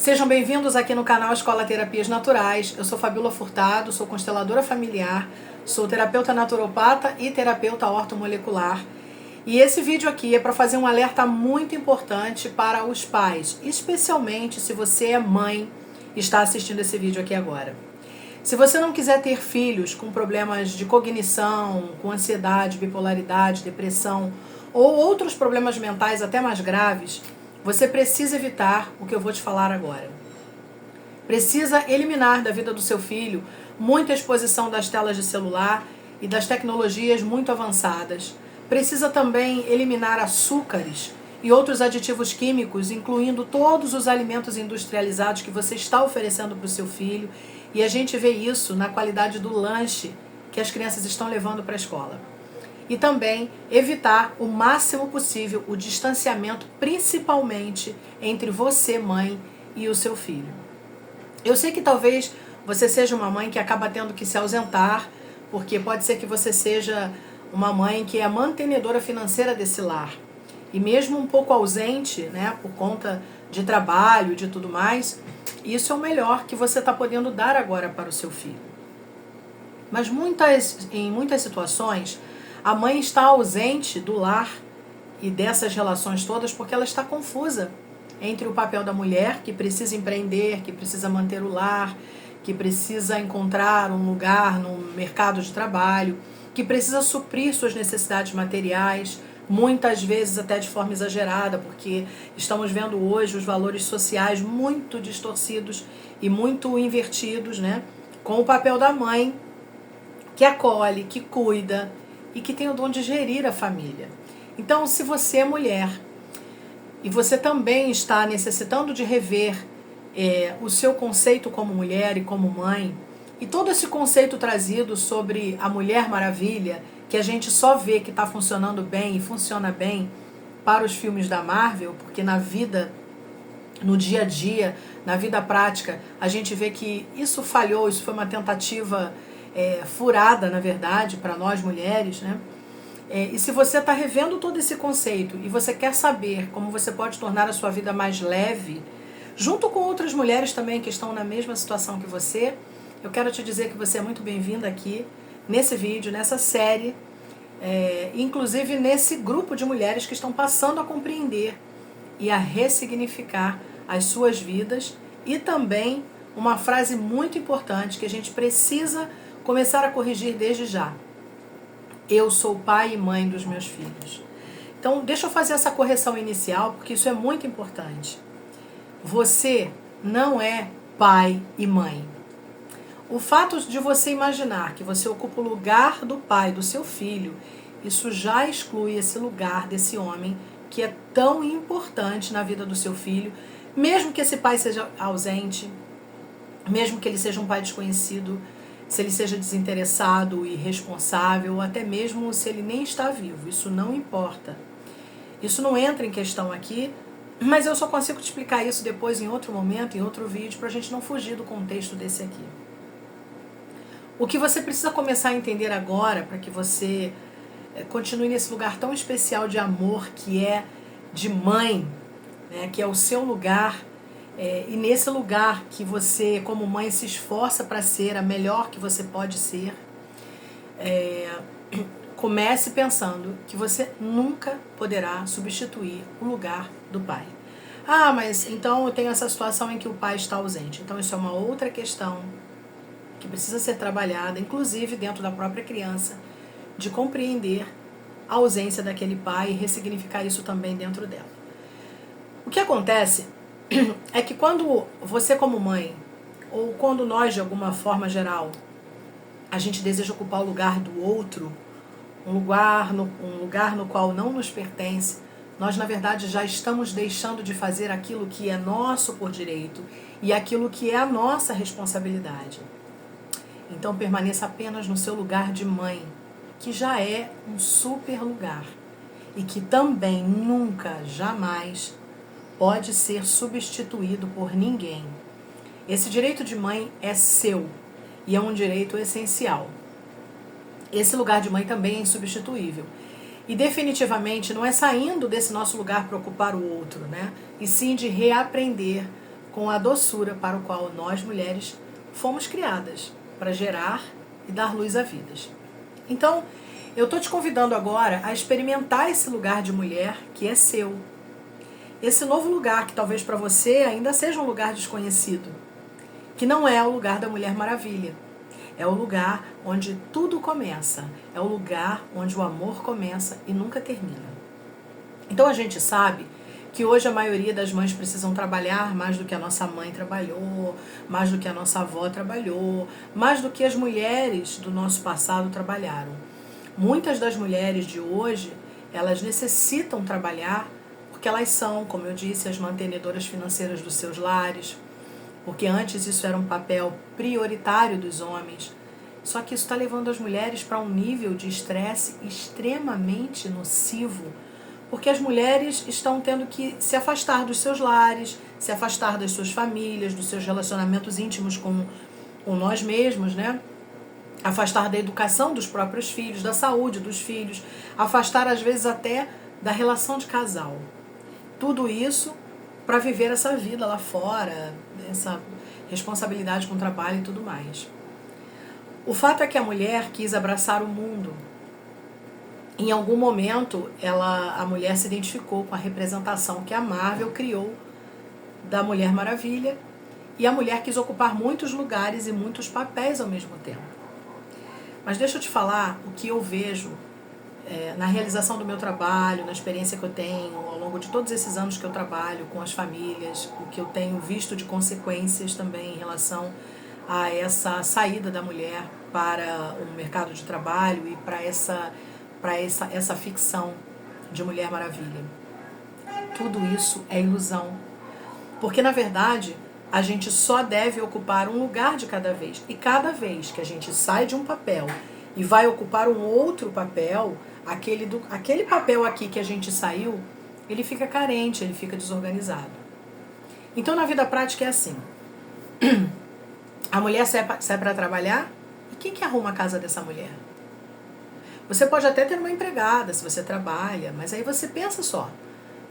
Sejam bem-vindos aqui no canal Escola Terapias Naturais. Eu sou Fabíola Furtado, sou consteladora familiar, sou terapeuta naturopata e terapeuta ortomolecular. E esse vídeo aqui é para fazer um alerta muito importante para os pais, especialmente se você é mãe e está assistindo esse vídeo aqui agora. Se você não quiser ter filhos com problemas de cognição, com ansiedade, bipolaridade, depressão ou outros problemas mentais até mais graves, você precisa evitar o que eu vou te falar agora. Precisa eliminar da vida do seu filho muita exposição das telas de celular e das tecnologias muito avançadas. Precisa também eliminar açúcares e outros aditivos químicos, incluindo todos os alimentos industrializados que você está oferecendo para o seu filho. E a gente vê isso na qualidade do lanche que as crianças estão levando para a escola. E também evitar o máximo possível o distanciamento, principalmente entre você, mãe, e o seu filho. Eu sei que talvez você seja uma mãe que acaba tendo que se ausentar, porque pode ser que você seja uma mãe que é a mantenedora financeira desse lar. E mesmo um pouco ausente, né, por conta de trabalho e de tudo mais, isso é o melhor que você está podendo dar agora para o seu filho. Mas em muitas situações, a mãe está ausente do lar e dessas relações todas porque ela está confusa entre o papel da mulher, que precisa empreender, que precisa manter o lar, que precisa encontrar um lugar no mercado de trabalho, que precisa suprir suas necessidades materiais, muitas vezes até de forma exagerada, porque estamos vendo hoje os valores sociais muito distorcidos e muito invertidos, né? Com o papel da mãe, que acolhe, que cuida e que tem o dom de gerir a família. Então, se você é mulher e você também está necessitando de rever o seu conceito como mulher e como mãe, e todo esse conceito trazido sobre a Mulher Maravilha, que a gente só vê que está funcionando bem e funciona bem para os filmes da Marvel, porque na vida, no dia a dia, na vida prática, a gente vê que isso falhou, isso foi uma tentativa furada, na verdade, para nós mulheres, né? E se você está revendo todo esse conceito e você quer saber como você pode tornar a sua vida mais leve, junto com outras mulheres também que estão na mesma situação que você, eu quero te dizer que você é muito bem-vinda aqui, nesse vídeo, nessa série, inclusive nesse grupo de mulheres que estão passando a compreender e a ressignificar as suas vidas, e também uma frase muito importante que a gente precisa começar a corrigir desde já. Eu sou pai e mãe dos meus filhos. Então, deixa eu fazer essa correção inicial, porque isso é muito importante. Você não é pai e mãe. O fato de você imaginar que você ocupa o lugar do pai do seu filho, isso já exclui esse lugar desse homem que é tão importante na vida do seu filho, mesmo que esse pai seja ausente, mesmo que ele seja um pai desconhecido, se ele seja desinteressado, irresponsável, ou até mesmo se ele nem está vivo. Isso não importa. Isso não entra em questão aqui, mas eu só consigo te explicar isso depois em outro momento, em outro vídeo, para a gente não fugir do contexto desse aqui. O que você precisa começar a entender agora, para que você continue nesse lugar tão especial de amor que é de mãe, né, que é o seu lugar, e nesse lugar que você, como mãe, se esforça para ser a melhor que você pode ser, comece pensando que você nunca poderá substituir o lugar do pai. Ah, mas então eu tenho essa situação em que o pai está ausente. Então isso é uma outra questão que precisa ser trabalhada, inclusive dentro da própria criança, de compreender a ausência daquele pai e ressignificar isso também dentro dela. O que acontece é que quando você como mãe, ou quando nós de alguma forma geral, a gente deseja ocupar o lugar do outro, um lugar no qual não nos pertence, nós na verdade já estamos deixando de fazer aquilo que é nosso por direito e aquilo que é a nossa responsabilidade. Então permaneça apenas no seu lugar de mãe, que já é um super lugar e que também nunca, jamais pode ser substituído por ninguém. Esse direito de mãe é seu e é um direito essencial. Esse lugar de mãe também é insubstituível. E definitivamente não é saindo desse nosso lugar para ocupar o outro, né? E sim de reaprender com a doçura para o qual nós, mulheres, fomos criadas, para gerar e dar luz a vidas. Então, eu estou te convidando agora a experimentar esse lugar de mulher que é seu. Esse novo lugar que talvez para você ainda seja um lugar desconhecido, que não é o lugar da Mulher Maravilha. É o lugar onde tudo começa, é o lugar onde o amor começa e nunca termina. Então a gente sabe que hoje a maioria das mães precisam trabalhar mais do que a nossa mãe trabalhou, mais do que a nossa avó trabalhou, mais do que as mulheres do nosso passado trabalharam. Muitas das mulheres de hoje, elas necessitam trabalhar porque elas são, como eu disse, as mantenedoras financeiras dos seus lares, porque antes isso era um papel prioritário dos homens. Só que isso está levando as mulheres para um nível de estresse extremamente nocivo, porque as mulheres estão tendo que se afastar dos seus lares, se afastar das suas famílias, dos seus relacionamentos íntimos com nós mesmos, né? Afastar da educação dos próprios filhos, da saúde dos filhos, afastar às vezes até da relação de casal. Tudo isso para viver essa vida lá fora, essa responsabilidade com o trabalho e tudo mais. O fato é que a mulher quis abraçar o mundo. Em algum momento, a mulher se identificou com a representação que a Marvel criou da Mulher Maravilha, e a mulher quis ocupar muitos lugares e muitos papéis ao mesmo tempo. Mas deixa eu te falar o que eu vejo na realização do meu trabalho, na experiência que eu tenho ao longo de todos esses anos que eu trabalho com as famílias, o que eu tenho visto de consequências também em relação a essa saída da mulher para o mercado de trabalho e para essa ficção de Mulher Maravilha. Tudo isso é ilusão. Porque, na verdade, a gente só deve ocupar um lugar de cada vez. E cada vez que a gente sai de um papel e vai ocupar um outro papel, aquele papel aqui que a gente saiu, ele fica carente, ele fica desorganizado. Então, na vida prática é assim. A mulher sai para trabalhar, e quem que arruma a casa dessa mulher? Você pode até ter uma empregada se você trabalha, mas aí você pensa só.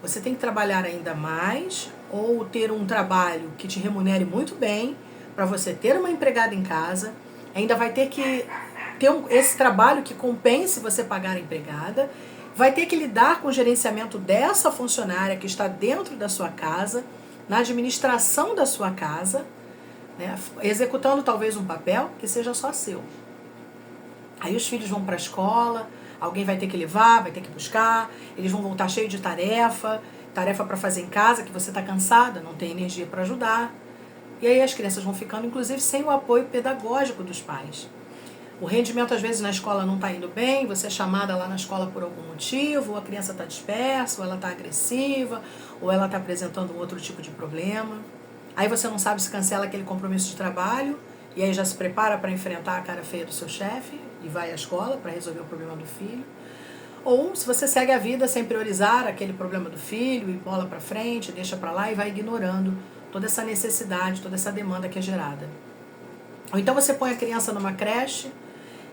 Você tem que trabalhar ainda mais ou ter um trabalho que te remunere muito bem para você ter uma empregada em casa. Ainda vai ter que ter esse trabalho que compense você pagar a empregada. Vai ter que lidar com o gerenciamento dessa funcionária que está dentro da sua casa, na administração da sua casa, né, executando talvez um papel que seja só seu. Aí os filhos vão para a escola, alguém vai ter que levar, vai ter que buscar, eles vão voltar cheio de tarefa para fazer em casa, que você está cansada, não tem energia para ajudar. E aí as crianças vão ficando, inclusive, sem o apoio pedagógico dos pais. O rendimento, às vezes, na escola não está indo bem, você é chamada lá na escola por algum motivo, ou a criança está dispersa, ou ela está agressiva, ou ela está apresentando um outro tipo de problema. Aí você não sabe se cancela aquele compromisso de trabalho, e aí já se prepara para enfrentar a cara feia do seu chefe, e vai à escola para resolver o problema do filho. Ou se você segue a vida sem priorizar aquele problema do filho e bola para frente, deixa para lá e vai ignorando toda essa necessidade, toda essa demanda que é gerada. Ou então você põe a criança numa creche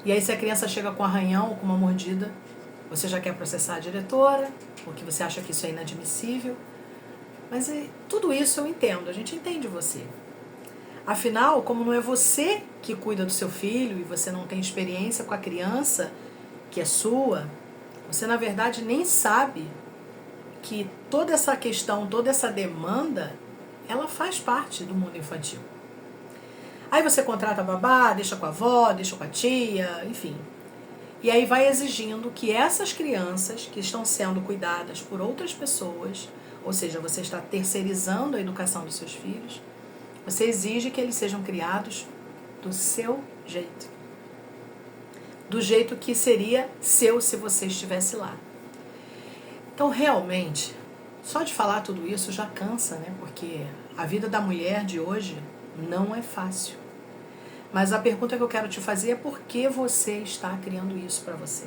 e aí se a criança chega com um arranhão ou com uma mordida, você já quer processar a diretora, porque você acha que isso é inadmissível. Mas tudo isso eu entendo, a gente entende você. Afinal, como não é você que cuida do seu filho e você não tem experiência com a criança que é sua, você na verdade nem sabe que toda essa questão, toda essa demanda, ela faz parte do mundo infantil. Aí você contrata a babá, deixa com a avó, deixa com a tia, enfim. E aí vai exigindo que essas crianças que estão sendo cuidadas por outras pessoas, ou seja, você está terceirizando a educação dos seus filhos, você exige que eles sejam criados do seu jeito. Do jeito que seria seu se você estivesse lá. Então, realmente, só de falar tudo isso já cansa, né? Porque a vida da mulher de hoje não é fácil. Mas a pergunta que eu quero te fazer é por que você está criando isso para você?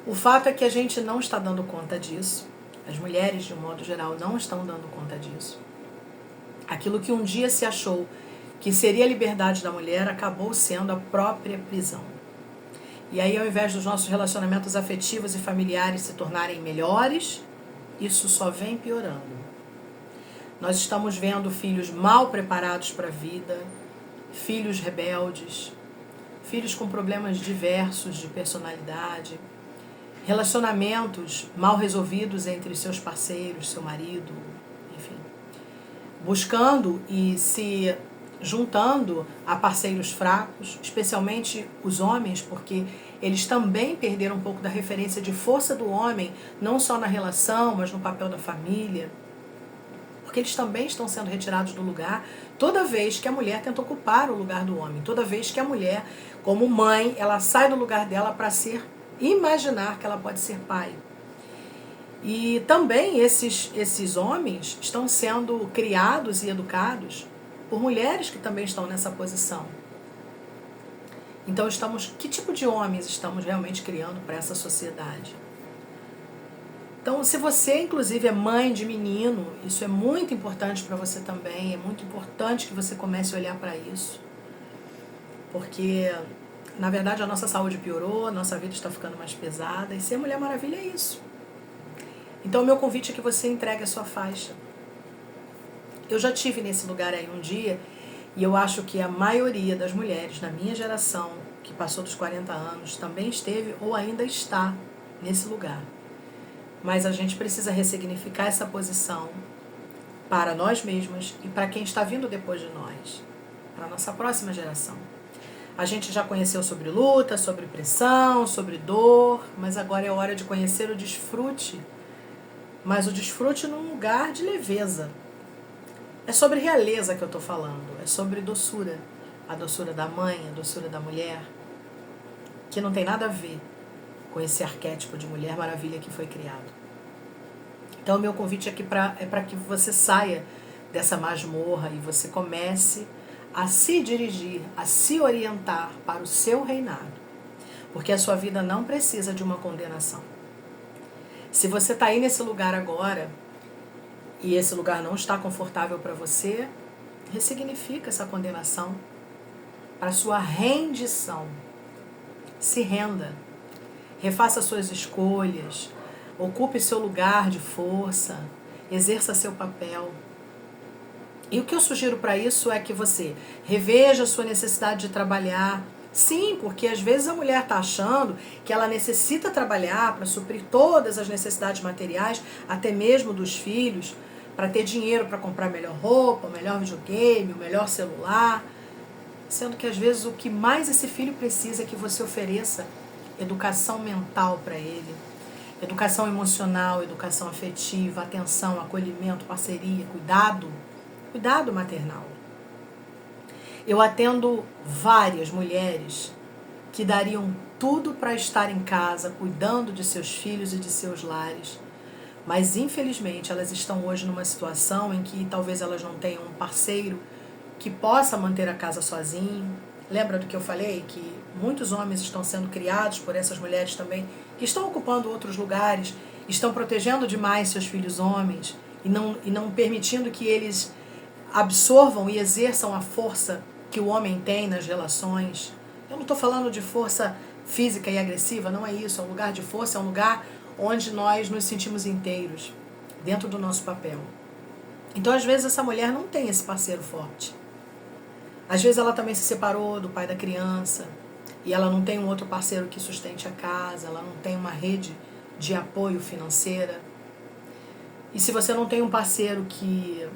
O fato é que a gente não está dando conta disso. As mulheres, de um modo geral, não estão dando conta disso. Aquilo que um dia se achou que seria a liberdade da mulher acabou sendo a própria prisão. E aí, ao invés dos nossos relacionamentos afetivos e familiares se tornarem melhores, isso só vem piorando. Nós estamos vendo filhos mal preparados para a vida, filhos rebeldes, filhos com problemas diversos de personalidade, relacionamentos mal resolvidos entre seus parceiros, seu marido, enfim, buscando e se juntando a parceiros fracos, especialmente os homens, porque eles também perderam um pouco da referência de força do homem, não só na relação, mas no papel da família, porque eles também estão sendo retirados do lugar toda vez que a mulher tenta ocupar o lugar do homem, toda vez que a mulher, como mãe, ela sai do lugar dela para imaginar que ela pode ser pai. E também esses homens estão sendo criados e educados por mulheres que também estão nessa posição. Então que tipo de homens estamos realmente criando para essa sociedade? Então, se você inclusive é mãe de menino, isso é muito importante para você também, é muito importante que você comece a olhar para isso. Porque, na verdade, a nossa saúde piorou, a nossa vida está ficando mais pesada, e ser Mulher Maravilha é isso. Então, o meu convite é que você entregue a sua faixa. Eu já tive nesse lugar aí um dia, e eu acho que a maioria das mulheres na minha geração, que passou dos 40 anos, também esteve ou ainda está nesse lugar. Mas a gente precisa ressignificar essa posição para nós mesmas e para quem está vindo depois de nós, para a nossa próxima geração. A gente já conheceu sobre luta, sobre pressão, sobre dor, mas agora é hora de conhecer o desfrute. Mas o desfrute num lugar de leveza. É sobre realeza que eu estou falando, é sobre doçura. A doçura da mãe, a doçura da mulher, que não tem nada a ver com esse arquétipo de Mulher Maravilha que foi criado. Então o meu convite aqui é para que você saia dessa masmorra e você comece a se dirigir, a se orientar para o seu reinado. Porque a sua vida não precisa de uma condenação. Se você está aí nesse lugar agora e esse lugar não está confortável para você, ressignifica essa condenação para a sua rendição. Se renda. Refaça suas escolhas. Ocupe seu lugar de força. Exerça seu papel. E o que eu sugiro para isso é que você reveja a sua necessidade de trabalhar. Sim, porque às vezes a mulher está achando que ela necessita trabalhar para suprir todas as necessidades materiais, até mesmo dos filhos, para ter dinheiro para comprar melhor roupa, melhor videogame, o melhor celular. Sendo que às vezes o que mais esse filho precisa é que você ofereça educação mental para ele, educação emocional, educação afetiva, atenção, acolhimento, parceria, cuidado maternal. Eu atendo várias mulheres que dariam tudo para estar em casa, cuidando de seus filhos e de seus lares, mas infelizmente elas estão hoje numa situação em que talvez elas não tenham um parceiro que possa manter a casa sozinho. Lembra do que eu falei? Que muitos homens estão sendo criados por essas mulheres também, que estão ocupando outros lugares, estão protegendo demais seus filhos homens e não permitindo que eles absorvam e exerçam a força que o homem tem nas relações. Eu não estou falando de força física e agressiva, não é isso. É um lugar de força, é um lugar onde nós nos sentimos inteiros, dentro do nosso papel. Então, às vezes, essa mulher não tem esse parceiro forte. Às vezes, ela também se separou do pai da criança e ela não tem um outro parceiro que sustente a casa, ela não tem uma rede de apoio financeira. E se você não tem um parceiro que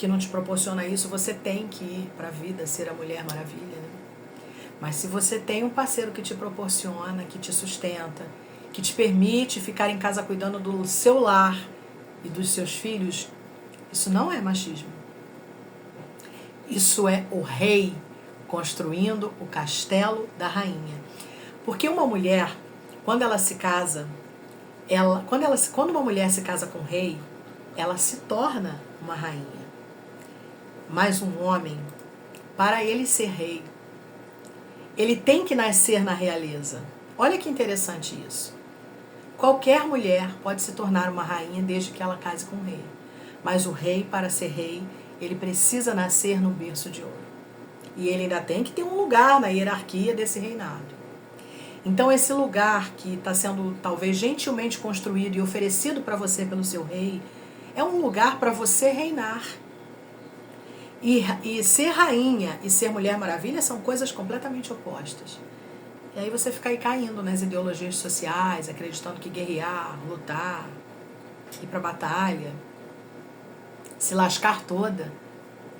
não te proporciona isso, você tem que ir para a vida, ser a Mulher Maravilha, né? Mas se você tem um parceiro que te proporciona, que te sustenta, que te permite ficar em casa cuidando do seu lar e dos seus filhos, isso não é machismo. Isso é o rei construindo o castelo da rainha. Porque uma mulher, quando ela se casa, quando uma mulher se casa com o rei, ela se torna uma rainha. Mas um homem, para ele ser rei, ele tem que nascer na realeza. Olha que interessante isso. Qualquer mulher pode se tornar uma rainha desde que ela case com o rei. Mas o rei, para ser rei, ele precisa nascer no berço de ouro. E ele ainda tem que ter um lugar na hierarquia desse reinado. Então esse lugar que está sendo talvez gentilmente construído e oferecido para você pelo seu rei, é um lugar para você reinar. E ser rainha e ser Mulher Maravilha são coisas completamente opostas. E aí você fica aí caindo nas ideologias sociais, acreditando que guerrear, lutar, ir pra batalha, se lascar toda,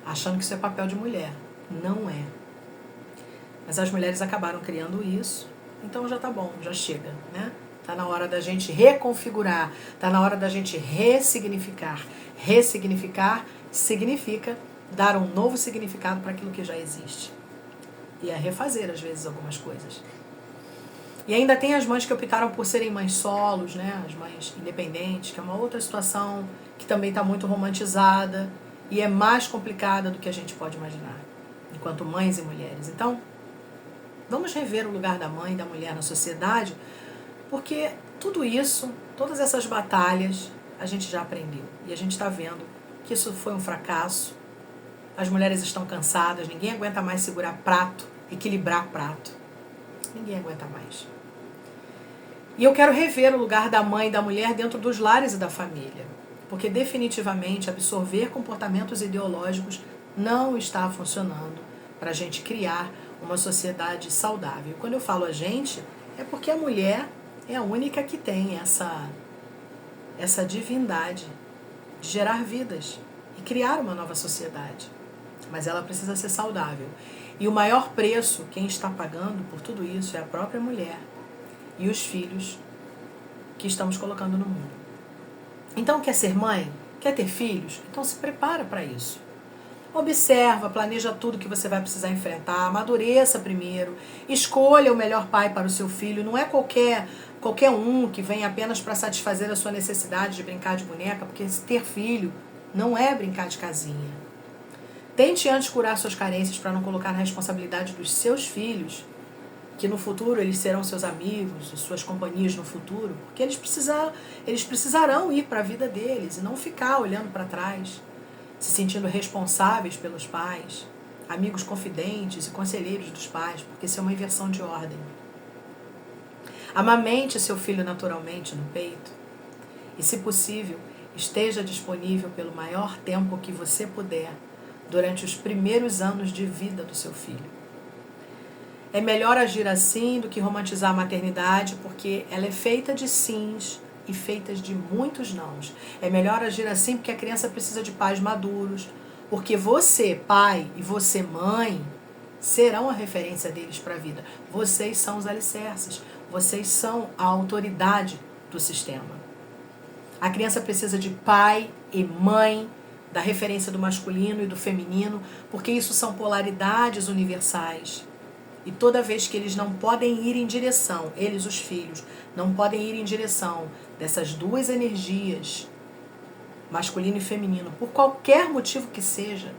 achando que isso é papel de mulher. Não é. Mas as mulheres acabaram criando isso, então já tá bom, já chega, né? Tá na hora da gente reconfigurar, tá na hora da gente ressignificar. Ressignificar significa dar um novo significado para aquilo que já existe. E é refazer, às vezes, algumas coisas. E ainda tem as mães que optaram por serem mães solos, né? As mães independentes, que é uma outra situação que também está muito romantizada e é mais complicada do que a gente pode imaginar, enquanto mães e mulheres. Então, vamos rever o lugar da mãe e da mulher na sociedade, porque tudo isso, todas essas batalhas, a gente já aprendeu. E a gente está vendo que isso foi um fracasso. As mulheres estão cansadas, ninguém aguenta mais segurar prato, equilibrar prato. Ninguém aguenta mais. E eu quero rever o lugar da mãe e da mulher dentro dos lares e da família. Porque definitivamente absorver comportamentos ideológicos não está funcionando para a gente criar uma sociedade saudável. Quando eu falo a gente, é porque a mulher é a única que tem essa divindade de gerar vidas e criar uma nova sociedade. Mas ela precisa ser saudável. E o maior preço, quem está pagando por tudo isso, é a própria mulher e os filhos que estamos colocando no mundo. Então, quer ser mãe? Quer ter filhos? Então se prepara para isso. Observa, planeja tudo que você vai precisar enfrentar, amadureça primeiro, escolha o melhor pai para o seu filho. Não é qualquer um que vem apenas para satisfazer a sua necessidade de brincar de boneca, porque ter filho não é brincar de casinha. Tente antes curar suas carências para não colocar na responsabilidade dos seus filhos, que no futuro eles serão seus amigos, suas companhias no futuro, porque eles precisarão ir para a vida deles e não ficar olhando para trás, se sentindo responsáveis pelos pais, amigos confidentes e conselheiros dos pais, porque isso é uma inversão de ordem. Amamente seu filho naturalmente no peito e, se possível, esteja disponível pelo maior tempo que você puder durante os primeiros anos de vida do seu filho. É melhor agir assim do que romantizar a maternidade, porque ela é feita de sims e feitas de muitos nãos. É melhor agir assim porque a criança precisa de pais maduros, porque você, pai, e você, mãe, serão a referência deles para a vida. Vocês são os alicerces, vocês são a autoridade do sistema. A criança precisa de pai e mãe, da referência do masculino e do feminino, porque isso são polaridades universais. E toda vez que eles não podem ir em direção, eles, os filhos, não podem ir em direção dessas duas energias, masculino e feminino, por qualquer motivo que seja,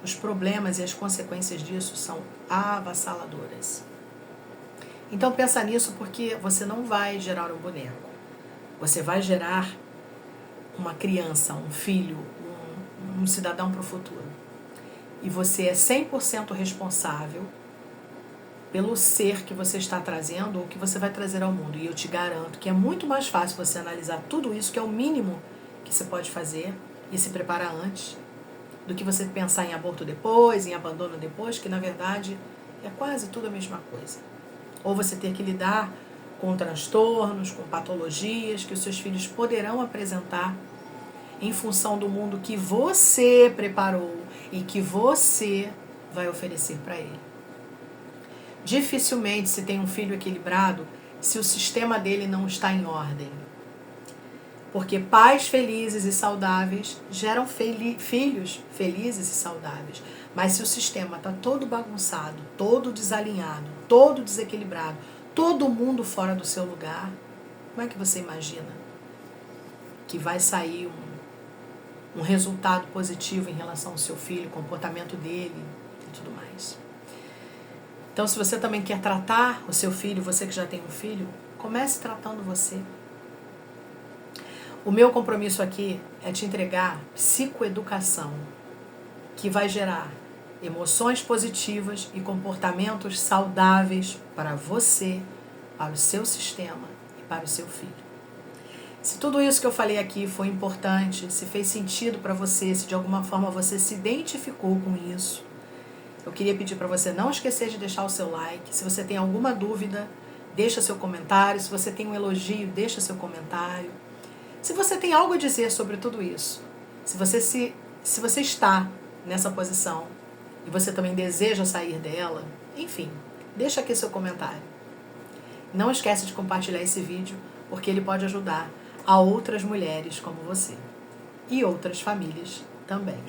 os problemas e as consequências disso são avassaladoras. Então pensa nisso, porque você não vai gerar um boneco. Você vai gerar uma criança, um filho, um cidadão para o futuro. E você é 100% responsável pelo ser que você está trazendo ou que você vai trazer ao mundo. E eu te garanto que é muito mais fácil você analisar tudo isso, que é o mínimo que você pode fazer, e se preparar antes, do que você pensar em aborto depois, em abandono depois, que na verdade é quase tudo a mesma coisa. Ou você ter que lidar com transtornos, com patologias que os seus filhos poderão apresentar em função do mundo que você preparou e que você vai oferecer para ele. Dificilmente se tem um filho equilibrado se o sistema dele não está em ordem. Porque pais felizes e saudáveis geram filhos felizes e saudáveis. Mas se o sistema está todo bagunçado, todo desalinhado, todo desequilibrado, todo mundo fora do seu lugar, como é que você imagina que vai sair um resultado positivo em relação ao seu filho, comportamento dele e tudo mais? Então, se você também quer tratar o seu filho, você que já tem um filho, comece tratando você. O meu compromisso aqui é te entregar psicoeducação, que vai gerar emoções positivas e comportamentos saudáveis para você, para o seu sistema e para o seu filho. Se tudo isso que eu falei aqui foi importante, se fez sentido para você, se de alguma forma você se identificou com isso, eu queria pedir para você não esquecer de deixar o seu like. Se você tem alguma dúvida, deixa seu comentário. Se você tem um elogio, deixa seu comentário. Se você tem algo a dizer sobre tudo isso, se você está nessa posição e você também deseja sair dela, enfim, deixa aqui seu comentário. Não esquece de compartilhar esse vídeo, porque ele pode ajudar a outras mulheres como você e outras famílias também.